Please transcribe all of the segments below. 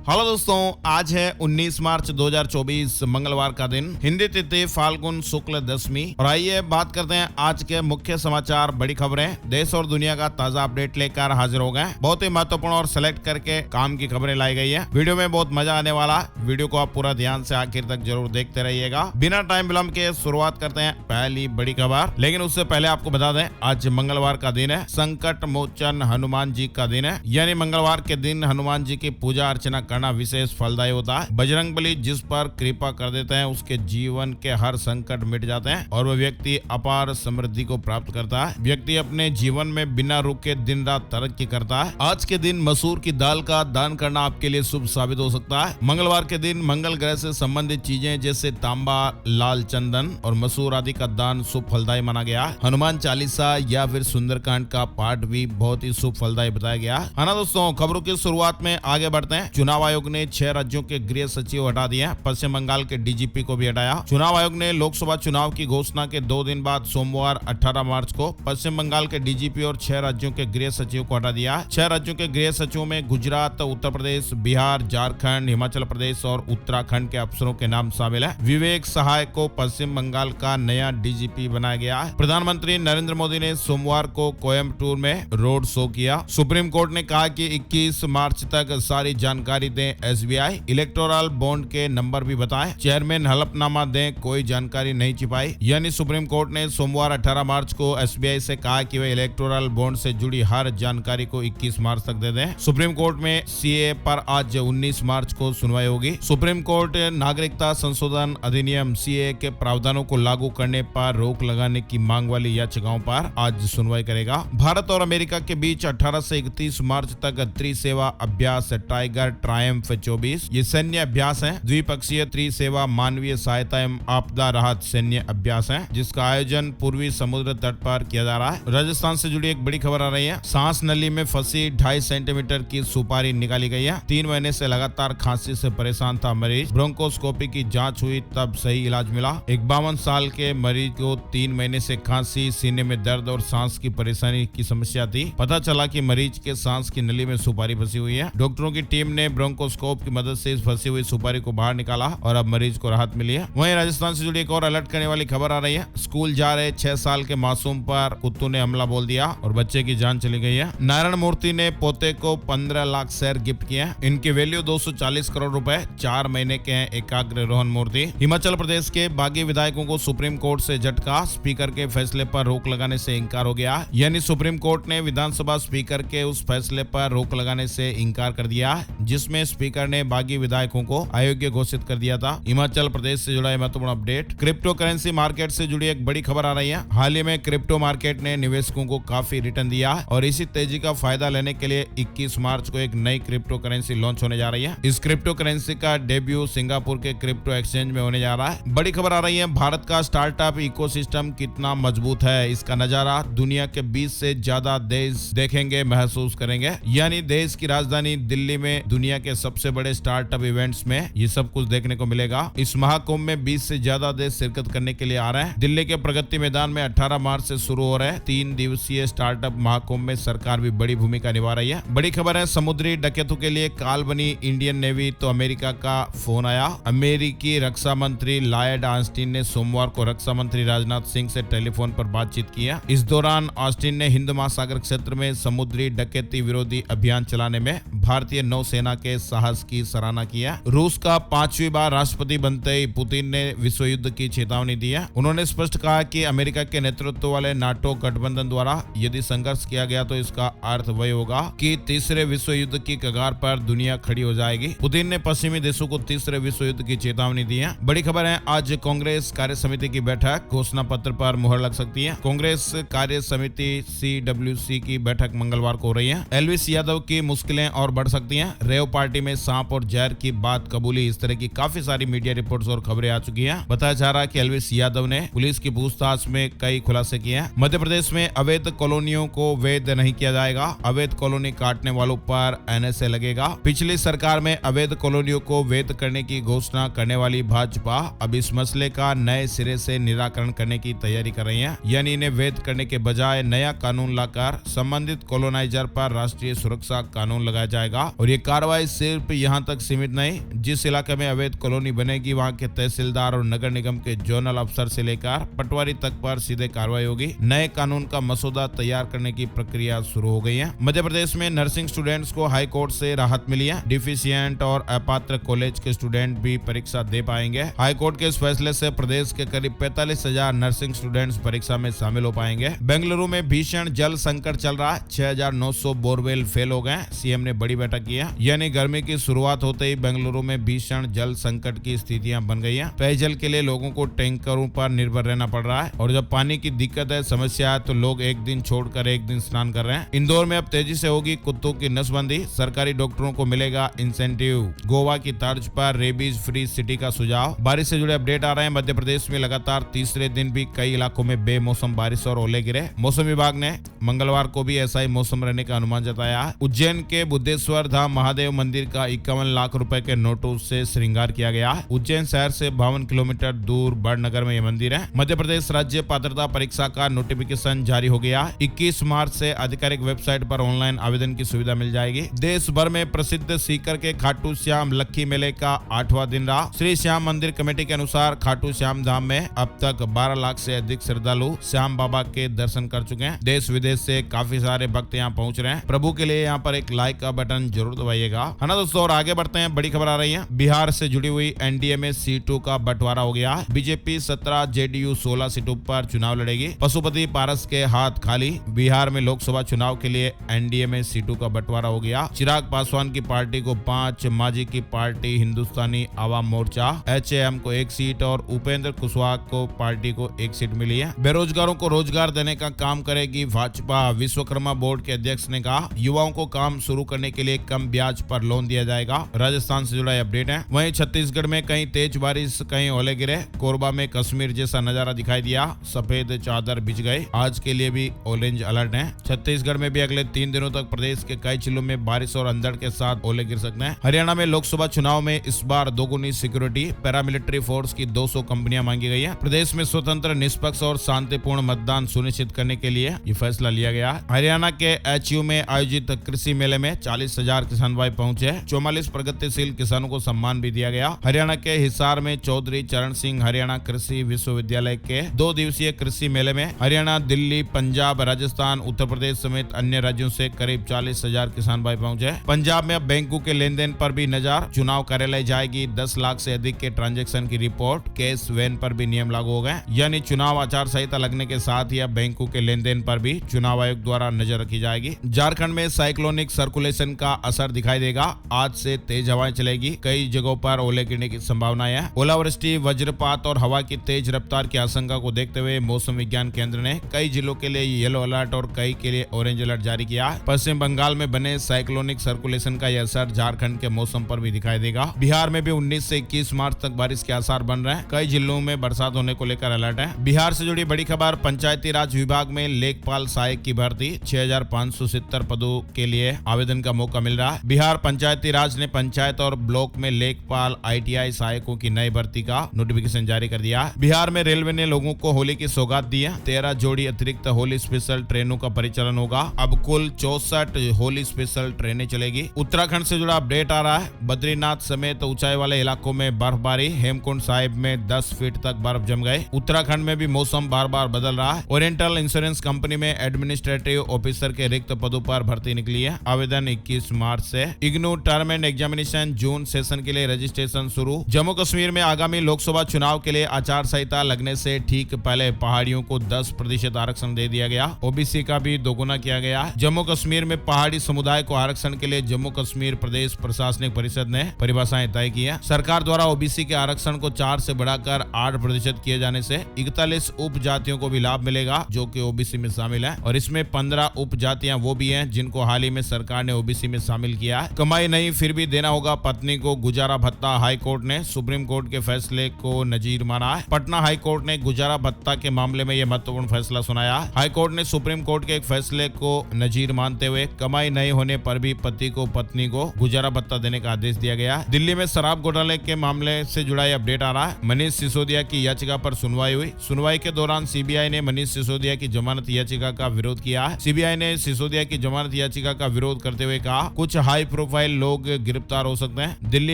Hello दोस्तों, आज है 19 मार्च 2024 मंगलवार का दिन, हिंदी तिथि फाल्गुन शुक्ल दशमी। और आइए बात करते हैं आज के मुख्य समाचार, बड़ी खबरें, देश और दुनिया का ताजा अपडेट लेकर हाजिर हो गए। बहुत ही महत्वपूर्ण और सेलेक्ट करके काम की खबरें लाई गई है। वीडियो में बहुत मजा आने वाला, वीडियो को आप पूरा ध्यान से आखिर तक जरूर देखते रहिएगा। बिना टाइम विलंब के शुरुआत करते हैं पहली बड़ी खबर। लेकिन उससे पहले आपको बता दें, आज मंगलवार का दिन है, संकट मोचन हनुमान जी का दिन है। यानी मंगलवार के दिन हनुमान जी की पूजा अर्चना करना विशेष फलदायी होता है। बजरंगबली जिस पर कृपा कर देते हैं, उसके जीवन के हर संकट मिट जाते हैं और वह व्यक्ति अपार समृद्धि को प्राप्त करता है। व्यक्ति अपने जीवन में बिना रुके दिन रात तरक्की करता है। आज के दिन मसूर की दाल का दान करना आपके लिए शुभ साबित हो सकता है। मंगलवार के दिन मंगल ग्रह से संबंधित चीजें जैसे तांबा, लाल चंदन और मसूर आदि का दान शुभ फलदायी माना गया। हनुमान चालीसा या फिर सुंदरकांड का पाठ भी बहुत ही शुभ फलदायी बताया गया है ना दोस्तों। खबरों की शुरुआत में आगे बढ़ते हैं। चुनाव आयोग ने 6 राज्यों के गृह सचिव हटा दिए। पश्चिम बंगाल के डीजीपी को भी हटाया। चुनाव आयोग ने लोकसभा चुनाव की घोषणा के 2 दिन बाद सोमवार 18 मार्च को पश्चिम बंगाल के डीजीपी और 6 राज्यों के गृह सचिव को हटा दिया। 6 राज्यों के गृह सचिवों में गुजरात, उत्तर प्रदेश, बिहार, झारखंड, हिमाचल प्रदेश और उत्तराखंड के अफसरों के नाम शामिल है। विवेक सहाय को पश्चिम बंगाल का नया डीजीपी बनाया गया है। प्रधानमंत्री नरेंद्र मोदी ने सोमवार को कोयम्बटूर में रोड शो किया। सुप्रीम कोर्ट ने कहा कि 21 मार्च तक सारी जानकारी दें एसबीआई। इलेक्टोरल बॉन्ड के नंबर भी बताएं। चेयरमैन हलफनामा दें, कोई जानकारी नहीं छिपाई। यानी सुप्रीम कोर्ट ने सोमवार 18 मार्च को एसबीआई से कहा कि वे इलेक्टोरल बॉन्ड से जुड़ी हर जानकारी को 21 मार्च तक दे दें। सुप्रीम कोर्ट में सीए पर आज 19 मार्च को सुनवाई होगी। सुप्रीम कोर्ट नागरिकता संशोधन अधिनियम सीए के प्रावधानों को लागू करने पर रोक लगाने की मांग वाली याचिकाओं पर आज सुनवाई करेगा। भारत और अमेरिका के बीच 18 से 31 मार्च तक त्रिसेवा अभ्यास टाइगर ट्रायम्फ 24 ये सैन्य अभ्यास है। द्विपक्षीय त्रिसेवा मानवीय सहायता एवं आपदा राहत सैन्य अभ्यास है, जिसका आयोजन पूर्वी समुद्र तट पर किया जा रहा है। राजस्थान से जुड़ी एक बड़ी खबर आ रही है। सांस नली में फंसी 2.5 सेंटीमीटर की सुपारी निकाली गई है। 3 महीने से लगातार खांसी से परेशान था मरीज। ब्रोंकोस्कोपी की जांच हुई, तब सही इलाज मिला। 52 साल के मरीज को 3 महीने से खांसी, सीने में दर्द और सांस की परेशानी की समस्या थी। पता चला कि मरीज के सांस की नली में सुपारी फंसी हुई है। डॉक्टरों की टीम ने ब्रोंकोस्कोप की मदद से इस फंसी हुई सुपारी को बाहर निकाला और अब मरीज को राहत मिली है। वहीं राजस्थान से जुड़ी एक और अलर्ट करने वाली खबर आ रही है। स्कूल जा रहे 6 साल के मासूम पर कुत्तों ने हमला बोल दिया और बच्चे की जान चली गई है। नारायण मूर्ति ने पोते को 15 लाख शेयर गिफ्ट किए। इनकी वैल्यू 240 करोड़ रुपए। 4 महीने के हैं एकाग्र रोहन मूर्ति। हिमाचल प्रदेश के बागी विधायकों को सुप्रीम कोर्ट से झटका। स्पीकर के फैसले पर रोक लगाने से इनकार हो गया। यानी सुप्रीम कोर्ट ने विधानसभा स्पीकर के उस फैसले पर रोक लगाने से इनकार कर दिया, जिसमें स्पीकर ने बागी विधायकों को अयोग्य घोषित कर दिया था। हिमाचल प्रदेश से जुड़ा महत्वपूर्ण अपडेट। क्रिप्टो करेंसी मार्केट से जुड़ी एक बड़ी खबर आ रही है। हाल ही में क्रिप्टो मार्केट ने निवेशकों को काफी रिटर्न दिया और इसी तेजी का फायदा लेने के लिए 21 मार्च को एक नई क्रिप्टो करेंसी लॉन्च होने जा रही है। इस क्रिप्टो करेंसी का डेब्यू सिंगापुर के क्रिप्टो एक्सचेंज में होने जा रहा है। बड़ी खबर आ रही है, भारत का स्टार्टअप इकोसिस्टम कितना मजबूत है, इसका नजारा दुनिया के 20 से ज्यादा देश देखेंगे, महसूस करेंगे। यानी देश की राजधानी दिल्ली में दुनिया के सबसे बड़े स्टार्टअप इवेंट्स में ये सब कुछ देखने को मिलेगा। इस महाकुंभ में 20 से ज्यादा देश शिरकत करने के लिए आ रहे हैं। दिल्ली के प्रगति मैदान में 18 मार्च से शुरू हो रहे 3 दिवसीय स्टार्टअप महाकुंभ में सरकार भी बड़ी भूमिका निभा रही है। बड़ी खबर है, समुद्री डकैतों के लिए काल बनी इंडियन नेवी, तो अमेरिका का फोन आया। अमेरिकी रक्षा मंत्री लॉयड ऑस्टिन ने सोमवार को रक्षा मंत्री राजनाथ सिंह से टेलीफोन पर बातचीत की है। इस दौरान ऑस्टिन ने हिंद महासागर क्षेत्र में समुद्री डकैती विरोधी अभियान चलाने में भारतीय नौसेना के साहस की सराहना की है। रूस का 5वीं बार राष्ट्रपति बनते ही पुतिन ने विश्व युद्ध की चेतावनी दी है। उन्होंने स्पष्ट कहा कि अमेरिका के नेतृत्व वाले नाटो गठबंधन द्वारा यदि संघर्ष किया गया तो इसका अर्थ वही होगा कि तीसरे विश्व युद्ध की कगार पर दुनिया खड़ी हो जाएगी। पुतिन ने पश्चिमी देशों को तीसरे विश्व युद्ध की चेतावनी दी है। बड़ी खबर है, आज कांग्रेस कार्य समिति की बैठक, घोषणा पत्र पर मुहर लग सकती है। कांग्रेस कार्य समिति CWC की बैठक मंगलवार को हो रही है। एलविस यादव की मुश्किलें और बढ़ सकती हैं। रेव पार्टी में सांप और जहर की बात कबूली, इस तरह की काफी सारी मीडिया रिपोर्ट्स और खबरें आ चुकी हैं। बताया जा रहा है कि एलविस यादव ने पुलिस की पूछताछ में कई खुलासे किए हैं। मध्य प्रदेश में अवैध कॉलोनियों को वैध नहीं किया जाएगा। अवैध कॉलोनी काटने वालों पर NSA लगेगा। पिछली सरकार में अवैध कॉलोनियों को वैध करने की घोषणा करने वाली भाजपा अब इस मसले का नए सिरे से निराकरण करने की तैयारी कर रही है। यानी इन्हें वैध करने के बजाय नया कानून लाकर संबंधित कॉलोनाइजर पर राष्ट्रीय सुरक्षा कानून लगाया जाएगा और ये कार्रवाई सिर्फ यहाँ तक सीमित नहीं, जिस इलाके में अवैध कॉलोनी बनेगी वहाँ के तहसीलदार और नगर निगम के जोनल अफसर से लेकर पटवारी तक पर सीधे कार्रवाई होगी। नए कानून का मसौदा तैयार करने की प्रक्रिया शुरू हो गई है। मध्य प्रदेश में नर्सिंग स्टूडेंट्स को हाई कोर्ट से राहत मिली है। डिफिशिएंट और अपात्र कॉलेज के स्टूडेंट भी परीक्षा दे पाएंगे। हाई कोर्ट के इस फैसले से प्रदेश के करीब 45,000 नर्सिंग स्टूडेंट्स परीक्षा में शामिल हो पाएंगे। बेंगलुरु में भीषण जल संकट चल रहा है। 6,900 बोरवेल फेल हो गए। सीएम ने बड़ी बैठक की है, यानी गर्मी की शुरुआत होते ही बेंगलुरु में भीषण जल संकट की स्थितियां बन गई हैं। पेयजल के लिए लोगों को टैंकरों पर निर्भर रहना पड़ रहा है और जब पानी की दिक्कत है, समस्या है, तो लोग एक दिन छोड़कर एक दिन स्नान कर रहे हैं। इंदौर में अब तेजी से होगी कुत्तों की नसबंदी। सरकारी डॉक्टरों को मिलेगा इंसेंटिव। गोवा की तर्ज पर रेबीज फ्री सिटी का सुझाव। बारिश से जुड़े अपडेट आ रहे हैं। मध्य प्रदेश में लगातार तीसरे दिन भी कई इलाकों में बेमौसम बारिश और ओले गिरे। मौसम विभाग ने मंगलवार को भी ऐसा ही मौसम रहने का अनुमान जताया है। उज्जैन के बुद्धेश्वर धाम महादेव मंदिर का 51 लाख रुपए के नोटों से श्रृंगार किया गया है। उज्जैन शहर से 52 किलोमीटर दूर बड़नगर में यह मंदिर है। मध्य प्रदेश राज्य पात्रता परीक्षा का नोटिफिकेशन जारी हो गया। 21 मार्च से आधिकारिक वेबसाइट पर ऑनलाइन आवेदन की सुविधा मिल जाएगी। देश भर में प्रसिद्ध सीकर के खाटू श्याम लक्की मेले का 8वां दिन रहा। श्री श्याम मंदिर कमेटी के अनुसार खाटू श्याम धाम में अब तक 12 लाख से अधिक श्रद्धालु श्याम बाबा के दर्शन कर चुके हैं। देश विदेश से काफी सारे भक्त यहाँ पहुंच रहे हैं। प्रभु के लिए यहाँ पर एक लाइक का बटन जरूर दबाइएगा, है ना दोस्तों। और आगे बढ़ते हैं, बड़ी खबर आ रही है। बिहार से जुड़ी हुई एनडीए में सीटों का बंटवारा हो गया। बीजेपी 17, जेडीयू 16 सीटों पर चुनाव लड़ेगी। पशुपति पारस के हाथ खाली। बिहार में लोकसभा चुनाव के लिए एनडीए में सीटों का बंटवारा हो गया। चिराग पासवान की पार्टी को 5, मांझी की पार्टी हिंदुस्तानी आवाम मोर्चा एचएएम को 1 सीट और उपेंद्र कुशवाहा को पार्टी को 1 सीट मिली है। बेरोजगारों को रोजगार देने का काम करेगी भाजपा। विश्वकर्मा बोर्ड के अध्यक्ष ने कहा, युवाओं को काम शुरू करने के लिए कम ब्याज पर लोन दिया जाएगा। राजस्थान से जुड़ा अपडेट है। वहीं छत्तीसगढ़ में कहीं तेज बारिश, कहीं ओले गिरे। कोरबा में कश्मीर जैसा नजारा दिखाई दिया। सफेद चादर बिछ गई। आज के लिए भी ऑरेंज अलर्ट है। छत्तीसगढ़ में भी अगले 3 दिनों तक प्रदेश के कई जिलों में बारिश और अंधड़ के साथ ओले गिर सकते हैं। हरियाणा में लोकसभा चुनाव में इस बार दोगुनी सिक्योरिटी। पैरामिलिट्री फोर्स की 200 कंपनियां मांगी गई है। प्रदेश में स्वतंत्र, निष्पक्ष और शांतिपूर्ण मतदान सुनिश्चित करने के लिए ये फैसला लिया गया। हरियाणा के एचयू में आयोजित कृषि मेले में 40,000 किसान भाई पहुंचे। 44 प्रगतिशील किसानों को सम्मान भी दिया गया। हरियाणा के हिसार में चौधरी चरण सिंह हरियाणा कृषि विश्वविद्यालय के 2 दिवसीय कृषि मेले में हरियाणा, दिल्ली, पंजाब, राजस्थान, उत्तर प्रदेश समेत अन्य राज्यों से करीब 40,000 किसान भाई पहुंचे। पंजाब में अब बैंकों के लेन देन पर भी नजर। चुनाव कार्यालय जाएगी 10 लाख से अधिक के ट्रांजैक्शन की रिपोर्ट। कैश वैन पर भी नियम लागू हो गए, यानी चुनाव आचार संहिता लगने के साथ ही अब बैंकों के लेन देन पर भी चुनाव आयोग द्वारा नजर रखी जाएगी। झारखंड में साइक्लोनिक सर्कुलेशन का असर दिखाई देगा। आज से तेज हवाएं चलेगी। कई जगहों पर ओले गिरने की संभावना है। ओलावृष्टि, वज्रपात और हवा की तेज रफ्तार की आशंका को देखते हुए मौसम विज्ञान केंद्र ने कई जिलों के लिए येलो अलर्ट और कई के लिए ऑरेंज अलर्ट जारी किया। पश्चिम बंगाल में बने साइक्लोनिक सर्कुलेशन का यह असर झारखंड के मौसम पर भी दिखाई देगा। बिहार में भी 19 से 21 मार्च तक बारिश के आसार बन रहे हैं। कई जिलों में बरसात होने को लेकर अलर्ट है। बिहार से जुड़ी बड़ी खबर, पंचायती राज विभाग में लेखपाल सहायक की भर्ती। 6,570 पदों के लिए आवेदन का मौका मिल रहा है। बिहार पंचायती राज ने पंचायत और ब्लॉक में लेखपाल ITI सहायकों की नई भर्ती का नोटिफिकेशन जारी कर दिया। बिहार में रेलवे ने लोगों को होली की सौगात दी है। 13 जोड़ी अतिरिक्त होली स्पेशल ट्रेनों का परिचालन होगा। अब कुल 64 होली स्पेशल ट्रेनें चलेगी। उत्तराखंड से जुड़ा अपडेट आ रहा है। बद्रीनाथ समेत ऊंचाई वाले इलाकों में बर्फबारी। हेमकुंड साहिब में 10 फीट तक बर्फ जम गए। उत्तराखंड में भी मौसम बार बार बदल रहा है। ओरिएंटल इंश्योरेंस कंपनी में एडमिनिस्ट्रेटिव ऑफिसर के रिक्त पदों पर भर्ती निकली है। आवेदन 21 मार्च से। IGNOU term and examination June session के लिए रजिस्ट्रेशन शुरू। जम्मू कश्मीर में आगामी लोकसभा चुनाव के लिए आचार संहिता लगने से ठीक पहले पहाड़ियों को 10% आरक्षण दे दिया गया। ओबीसी का भी दोगुना किया गया। जम्मू कश्मीर में पहाड़ी समुदाय को आरक्षण के लिए जम्मू कश्मीर प्रदेश प्रशासनिक परिषद ने परिभाषाएं तय की है। सरकार द्वारा ओबीसी के आरक्षण को 4 से बढ़ाकर 8% किए जाने से 41 उप जातियों को भी लाभ मिलेगा जो कि ओबीसी में शामिल है। और इसमें 15 उप जातियां वो भी हैं जिनको हाल ही में सरकार ने ओबीसी में शामिल किया है। कमाई नहीं फिर भी देना होगा पत्नी को गुजारा भत्ता। हाई कोर्ट ने सुप्रीम कोर्ट के फैसले को नजीर माना है। पटना हाई कोर्ट ने गुजारा भत्ता के मामले में यह महत्वपूर्ण फैसला सुनाया। हाई कोर्ट ने सुप्रीम कोर्ट के एक फैसले को नजीर मानते हुए कमाई नहीं होने पर भी पति को पत्नी को गुजारा भत्ता देने का आदेश दिया गया। दिल्ली में शराब घोटाले के मामले से जुड़ा अपडेट आ रहा है। मनीष सिसोदिया की याचिका पर सुनवाई हुई। सुनवाई के दौरान सीबीआई ने मनीष सिसोदिया की जमानत याचिका का विरोध किया है। सीबीआई ने सिसोदिया की जमानत याचिका का विरोध करते हुए कहा, कुछ हाई प्रोफाइल प्रोफाइल लोग गिरफ्तार हो सकते हैं। दिल्ली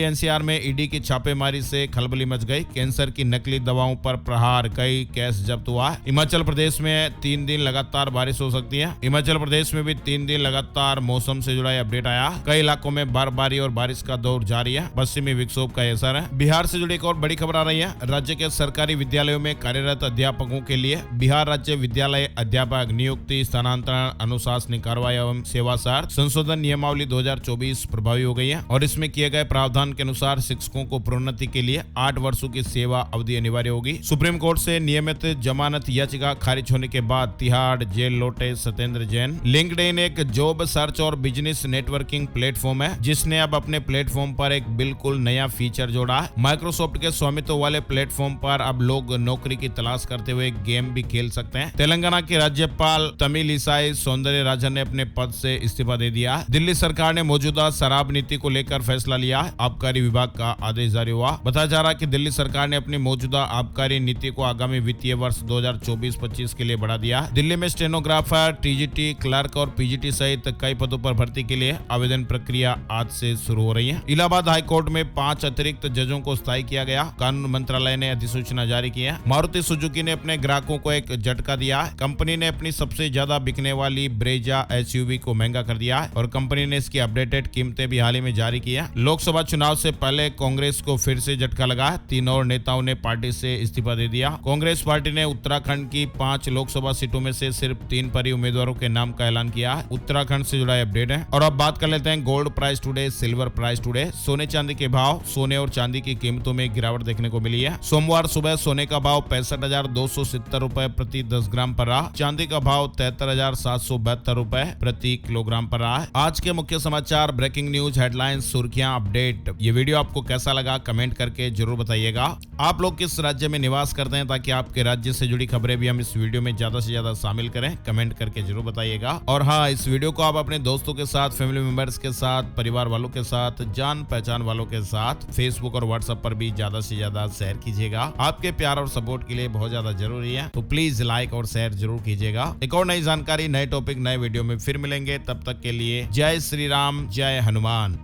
एनसीआर में ईडी की छापेमारी से खलबली मच गई। कैंसर की नकली दवाओं पर प्रहार, कई केस जब्त हुआ। हिमाचल प्रदेश में 3 दिन लगातार बारिश हो सकती है। हिमाचल प्रदेश में भी 3 दिन लगातार मौसम से जुड़ा अपडेट आया। कई इलाकों में बर्फबारी और बारिश का दौर जारी है। पश्चिमी विक्षोभ का असर है। बिहार से जुड़ी एक और बड़ी खबर आ रही है। राज्य के सरकारी विद्यालयों में कार्यरत अध्यापकों के लिए बिहार राज्य विद्यालय अध्यापक नियुक्ति, स्थानांतरण, अनुशासनिक कार्रवाई एवं सेवासार संशोधन नियमावली 2024 प्रभावी हो गई है और इसमें किए गए प्रावधान के अनुसार शिक्षकों को प्रोन्नति के लिए 8 वर्षों की सेवा अवधि अनिवार्य होगी। सुप्रीम कोर्ट से नियमित जमानत याचिका खारिज होने के बाद तिहाड़ जेल लौटे सत्येंद्र जैन। लिंक्डइन एक जॉब सर्च और बिजनेस नेटवर्किंग प्लेटफॉर्म है जिसने अब अपने प्लेटफॉर्म पर एक बिल्कुल नया फीचर जोड़ा है। माइक्रोसॉफ्ट के स्वामित्व वाले प्लेटफॉर्म पर अब लोग नौकरी की तलाश करते हुए गेम भी खेल सकते हैं। तेलंगाना के राज्यपाल तमिलिसाई सौंदरराजन ने अपने पद से इस्तीफा दे दिया। दिल्ली सरकार ने मौजूदा शराब नीति को लेकर फैसला लिया। आबकारी विभाग का आदेश जारी हुआ। बताया जा रहा है कि दिल्ली सरकार ने अपनी मौजूदा आबकारी नीति को आगामी वित्तीय वर्ष 2024-25 के लिए बढ़ा दिया। दिल्ली में स्टेनोग्राफर, टीजीटी, क्लर्क और पीजीटी सहित कई पदों पर भर्ती के लिए आवेदन प्रक्रिया आज से शुरू हो रही है। इलाहाबाद हाईकोर्ट में 5 अतिरिक्त जजों को स्थायी किया गया। कानून मंत्रालय ने अधिसूचना जारी की है। मारुति सुजुकी ने अपने ग्राहकों को एक झटका दिया। कंपनी ने अपनी सबसे ज्यादा बिकने वाली ब्रेजा एसयूवी को महंगा कर दिया है और कंपनी ने इसकी अपडेटेड कीमतें भी हाल ही में जारी की है। लोकसभा चुनाव से पहले कांग्रेस को फिर से झटका लगा। 3 और नेताओं ने पार्टी से इस्तीफा दे दिया। कांग्रेस पार्टी ने उत्तराखंड की 5 लोकसभा सीटों में से सिर्फ 3 पर ही उम्मीदवारों के नाम का ऐलान किया। उत्तराखंड से जुड़ा अपडेट है। और अब बात कर लेते हैं gold price today, silver price today. सोने चांदी के भाव। सोने और चांदी की कीमतों में गिरावट देखने को मिली है। सोमवार सुबह सोने का भाव 65,270 रुपए प्रति 10 ग्राम पर रहा। चांदी का भाव 73,772 रुपए प्रति किलोग्राम पर रहा है। आज के मुख्य समाचार, ब्रेकिंग न्यूज, हेडलाइंस, सुर्खियां, अपडेट। ये वीडियो आपको कैसा लगा कमेंट करके जरूर बताइएगा। आप लोग किस राज्य में निवास करते हैं ताकि आपके राज्य से जुड़ी खबरें भी हम इस वीडियो में ज्यादा से ज्यादा शामिल करें। कमेंट करके जरूर बताइएगा। और हाँ, इस वीडियो को आप अपने दोस्तों के साथ, फैमिली मेंबर्स के साथ, परिवार वालों के साथ, जान पहचान वालों के साथ फेसबुक और व्हाट्सएप पर भी ज्यादा से ज्यादा शेयर कीजिएगा। आपके प्यार और सपोर्ट के लिए बहुत ज्यादा जरूरी है, तो प्लीज लाइक और शेयर जरूर कीजिएगा। एक और नई जानकारी, नए टॉपिक, नए वीडियो में फिर मिलेंगे। तब तक के लिए जय श्री राम, जय हनुमान।